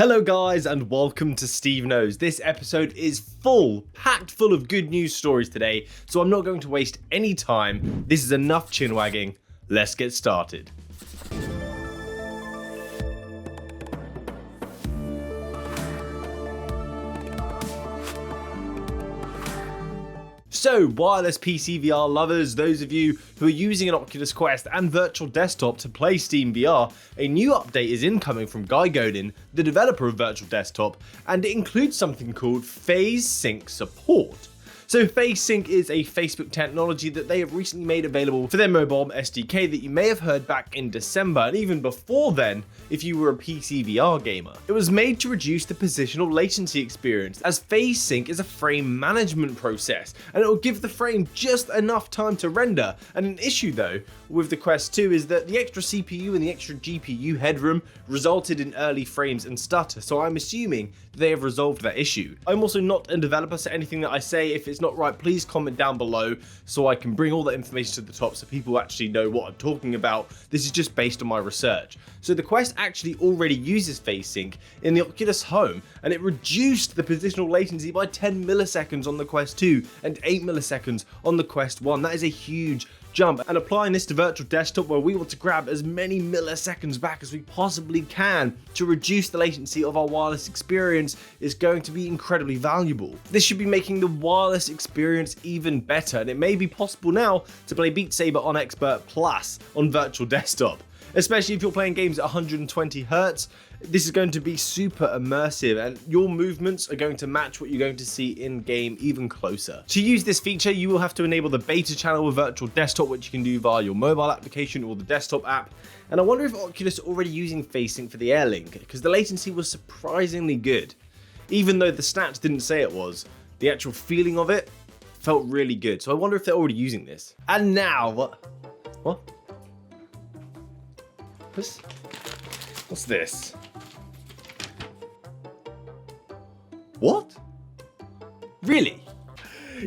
Hello guys and welcome to SteveKnows. This episode is packed full of good news stories today, so I'm not going to waste any time. This is enough chin wagging. Let's get started. So, wireless PCVR lovers, those of you who are using an Oculus Quest and virtual desktop to play SteamVR, a new update is incoming from Guy Godin, the developer of virtual desktop, and it includes something called phase sync support. So phase sync is a Facebook technology that they have recently made available for their mobile SDK that you may have heard back in December, and even before then if you were a PCVR gamer. It was made to reduce the positional latency experience, as phase sync is a frame management process and it will give the frame just enough time to render. And an issue though with the Quest 2 is that the extra CPU and the extra GPU headroom resulted in early frames and stutter, so I'm assuming they have resolved that issue. I'm also not a developer, so anything that I say, if it's not right, please comment down below so I can bring all that information to the top so people actually know what I'm talking about. This is just based on my research. So the Quest actually already uses phase sync in the Oculus Home, and it reduced the positional latency by 10 milliseconds on the Quest 2 and 8 milliseconds on the Quest 1. That is a huge jump, and applying this to virtual desktop where we want to grab as many milliseconds back as we possibly can to reduce the latency of our wireless experience is going to be incredibly valuable. This should be making the wireless experience even better, and it may be possible now to play Beat Saber on Expert Plus on virtual desktop. Especially if you're playing games at 120 Hz, this is going to be super immersive and your movements are going to match what you're going to see in game even closer. To use this feature, you will have to enable the beta channel with virtual desktop, which you can do via your mobile application or the desktop app. And I wonder if Oculus are already using phase sync for the Air Link, because the latency was surprisingly good. Even though the stats didn't say it was, the actual feeling of it felt really good. So I wonder if they're already using this. And now, what? What's this? What? Really?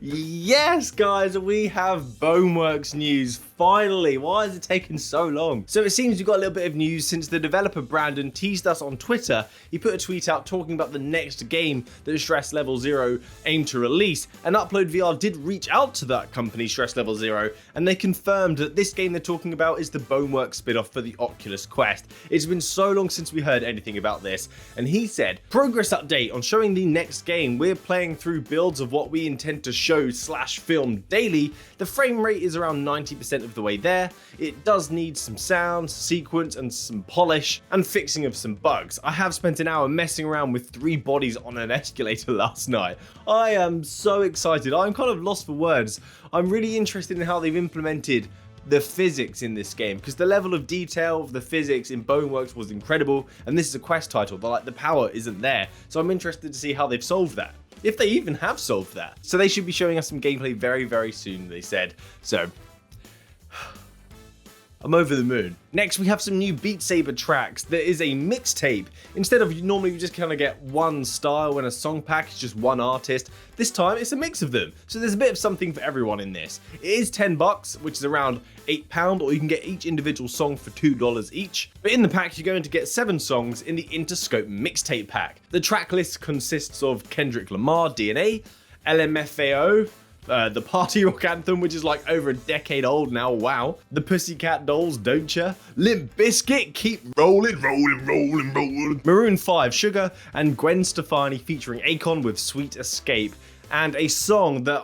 Yes, guys, we have Boneworks news. Finally, why has it taken so long? So it seems we've got a little bit of news since the developer Brandon teased us on Twitter. He put a tweet out talking about the next game that Stress Level Zero aimed to release, and UploadVR did reach out to that company, Stress Level Zero, and they confirmed that this game they're talking about is the Boneworks spin-off for the Oculus Quest. It's been so long since we heard anything about this, and he said, progress update on showing the next game. We're playing through builds of what we intend to show/film daily. The frame rate is around 90% of the way there. It does need some sound, sequence, and some polish, and fixing of some bugs. I have spent an hour messing around with 3 bodies on an escalator last night. I am so excited. I'm kind of lost for words. I'm really interested in how they've implemented the physics in this game, because the level of detail of the physics in Boneworks was incredible, and this is a Quest title, but like the power isn't there. So I'm interested to see how they've solved that, if they even have solved that. So they should be showing us some gameplay very, very soon, they said. So I'm over the moon. Next, we have some new Beat Saber tracks. There is a mixtape. Instead of normally you just kind of get one style in a song pack, it's just one artist. This time it's a mix of them. So there's a bit of something for everyone in this. It is $10, which is around £8, or you can get each individual song for $2 each. But in the pack, you're going to get 7 songs in the Interscope mixtape pack. The track list consists of Kendrick Lamar, DNA, LMFAO, the Party Rock Anthem, which is like over a decade old now, wow. The Pussycat Dolls, Don't Ya? Limp Bizkit, Keep Rollin', Rollin', Rollin', Rollin'. Maroon 5, Sugar, and Gwen Stefani featuring Akon with Sweet Escape. And a song that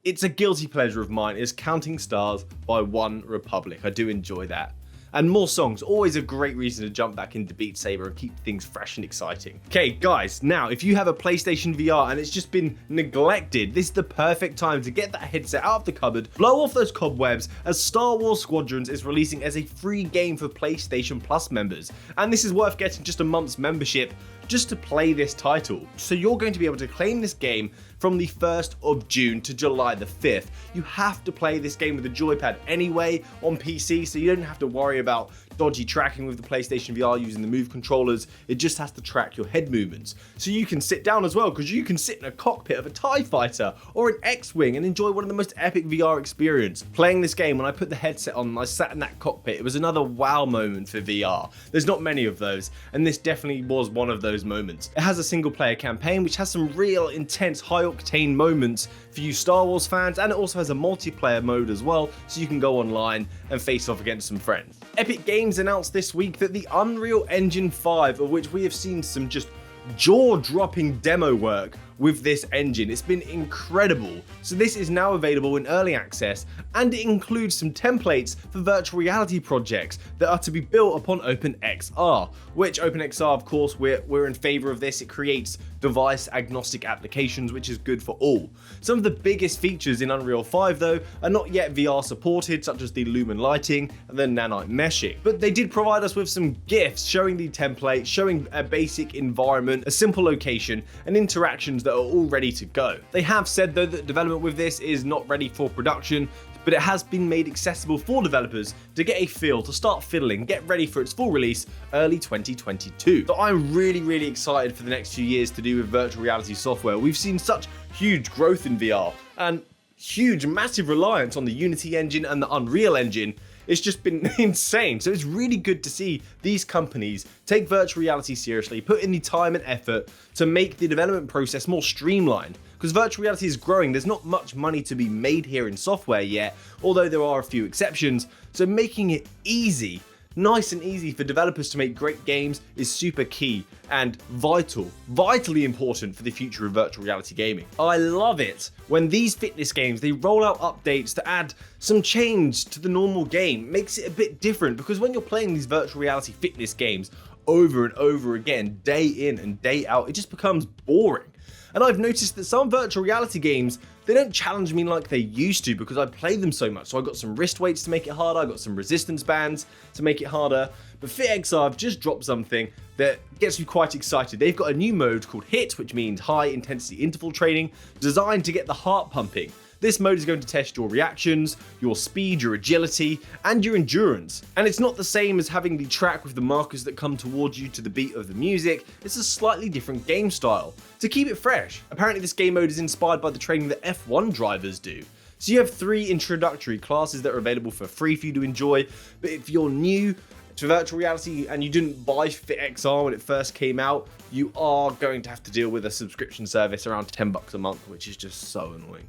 it's a guilty pleasure of mine, is Counting Stars by One Republic. I do enjoy that. And more songs, always a great reason to jump back into Beat Saber and keep things fresh and exciting. Okay guys, now if you have a PlayStation VR and it's just been neglected, this is the perfect time to get that headset out of the cupboard, blow off those cobwebs, as Star Wars Squadrons is releasing as a free game for PlayStation Plus members. And this is worth getting just a month's membership just to play this title. So you're going to be able to claim this game from the 1st of June to July the 5th. You have to play this game with a joypad anyway on PC, so you don't have to worry about dodgy tracking with the PlayStation VR using the Move controllers. It just has to track your head movements. So you can sit down as well, because you can sit in a cockpit of a TIE fighter or an X-Wing and enjoy one of the most epic VR experience. Playing this game, when I put the headset on and I sat in that cockpit, it was another wow moment for VR. There's not many of those, and this definitely was one of those moments. It has a single player campaign which has some real intense high octane moments for you Star Wars fans, and it also has a multiplayer mode as well, so you can go online and face off against some friends. Epic Games announced this week that the Unreal Engine 5, of which we have seen some just jaw-dropping demo work with this engine. It's been incredible. So this is now available in early access, and it includes some templates for virtual reality projects that are to be built upon OpenXR, which OpenXR, of course, we're in favor of this. It creates device agnostic applications, which is good for all. Some of the biggest features in Unreal 5 though are not yet VR supported, such as the lumen lighting and the nanite meshing, but they did provide us with some GIFs showing the template, showing a basic environment, a simple location, and interactions that are all ready to go. They have said though that development with this is not ready for production, but it has been made accessible for developers to get a feel, to start fiddling, get ready for its full release early 2022. So I'm really excited for the next few years to do with virtual reality software. We've seen such huge growth in VR and huge, massive reliance on the Unity engine and the Unreal engine. It's just been insane. So it's really good to see these companies take virtual reality seriously, put in the time and effort to make the development process more streamlined. Because virtual reality is growing, there's not much money to be made here in software yet, although there are a few exceptions. So making it easy, nice and easy for developers to make great games is super key and vitally important for the future of virtual reality gaming. I love it when these fitness games, they roll out updates to add some change to the normal game. It makes it a bit different, because when you're playing these virtual reality fitness games over and over again, day in and day out, it just becomes boring. And I've noticed that some virtual reality games, they don't challenge me like they used to, because I play them so much. So I got some wrist weights to make it harder, I got some resistance bands to make it harder. But FitXR have just dropped something that gets me quite excited. They've got a new mode called HIIT, which means high intensity interval training, designed to get the heart pumping. This mode is going to test your reactions, your speed, your agility, and your endurance. And it's not the same as having the track with the markers that come towards you to the beat of the music. It's a slightly different game style to keep it fresh. Apparently this game mode is inspired by the training that F1 drivers do. So you have 3 introductory classes that are available for free for you to enjoy, but if you're new to virtual reality and you didn't buy FitXR when it first came out, you are going to have to deal with a subscription service around $10 a month, which is just so annoying.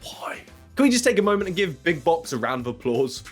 Why? Can we just take a moment and give Big Box a round of applause?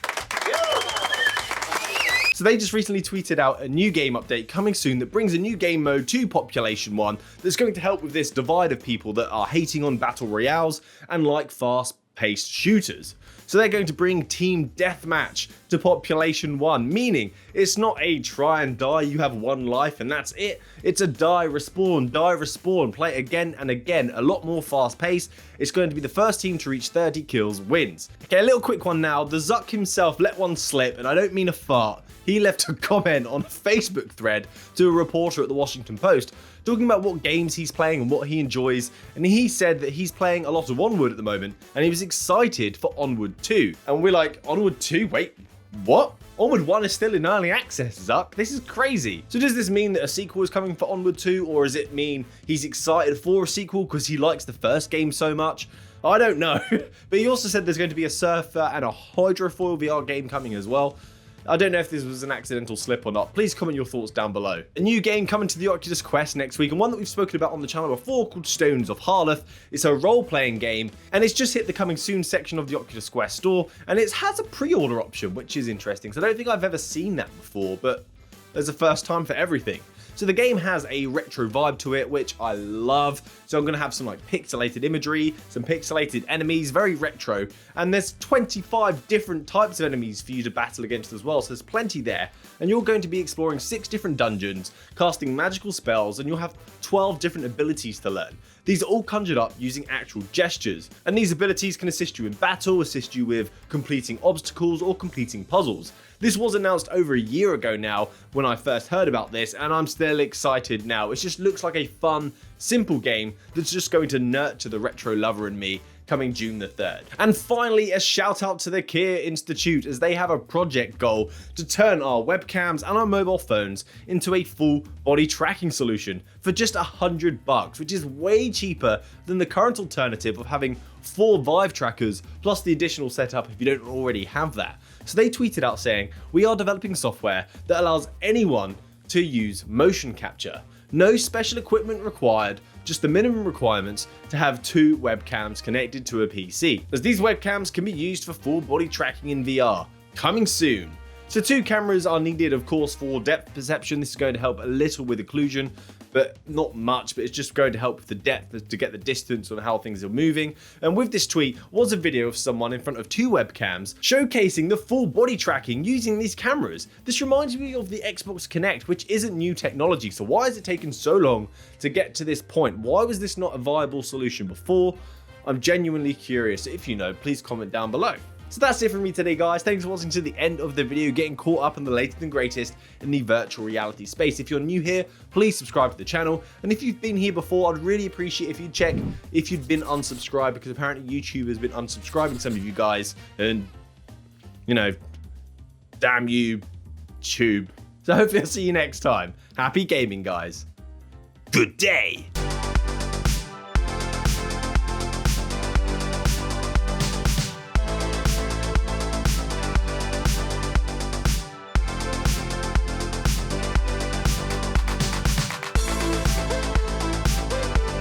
So they just recently tweeted out a new game update coming soon that brings a new game mode to Population 1 that's going to help with this divide of people that are hating on battle royales and like fast-paced shooters. So they're going to bring Team Deathmatch to Population 1, meaning it's not a try and die, you have one life and that's it. It's a die, respawn, play again and again, a lot more fast paced. It's going to be the first team to reach 30 kills wins. Okay, a little quick one now. The Zuck himself let one slip, and I don't mean a fart. He left a comment on a Facebook thread to a reporter at the Washington Post talking about what games he's playing and what he enjoys, and he said that he's playing a lot of Onward at the moment and he was excited for Onward 2. And we're like, Onward 2? Wait, what? Onward 1 is still in early access, Zuck. This is crazy. So does this mean that a sequel is coming for Onward 2, or does it mean he's excited for a sequel because he likes the first game so much? I don't know. But he also said there's going to be a surfer and a hydrofoil VR game coming as well. I don't know if this was an accidental slip or not. Please comment your thoughts down below. A new game coming to the Oculus Quest next week, and one that we've spoken about on the channel before, called Stones of Harlath. It's a role-playing game, and it's just hit the coming soon section of the Oculus Quest store, and it has a pre-order option, which is interesting. So I don't think I've ever seen that before, but there's a first time for everything. So the game has a retro vibe to it, which I love. So I'm going to have some like pixelated imagery, some pixelated enemies, very retro. And there's 25 different types of enemies for you to battle against as well. So there's plenty there. And you're going to be exploring 6 different dungeons, casting magical spells, and you'll have 12 different abilities to learn. These are all conjured up using actual gestures. And these abilities can assist you in battle, assist you with completing obstacles or completing puzzles. This was announced over a year ago now when I first heard about this, and I'm still excited now. It just looks like a fun, simple game that's just going to nurture the retro lover in me coming June the 3rd. And finally, a shout out to the Kia Institute, as they have a project goal to turn our webcams and our mobile phones into a full body tracking solution for just $100, which is way cheaper than the current alternative of having 4 Vive trackers plus the additional setup if you don't already have that. So they tweeted out saying, "We are developing software that allows anyone to use motion capture. No special equipment required, just the minimum requirements to have 2 webcams connected to a PC, as these webcams can be used for full body tracking in VR. Coming soon." So 2 cameras are needed, of course, for depth perception. This is going to help a little with occlusion, but not much, but it's just going to help with the depth to get the distance on how things are moving. And with this tweet was a video of someone in front of 2 webcams showcasing the full body tracking using these cameras. This reminds me of the Xbox Kinect, which isn't new technology, so why has it taken so long to get to this point? Why was this not a viable solution before? I'm genuinely curious. If you know, please comment down below. So that's it from me today, guys. Thanks for watching to the end of the video, getting caught up on the latest and greatest in the virtual reality space. If you're new here, please subscribe to the channel. And if you've been here before, I'd really appreciate if you check if you'd been unsubscribed, because apparently YouTube has been unsubscribing some of you guys. And, you know, damn you, Tube. So hopefully I'll see you next time. Happy gaming, guys. Good day.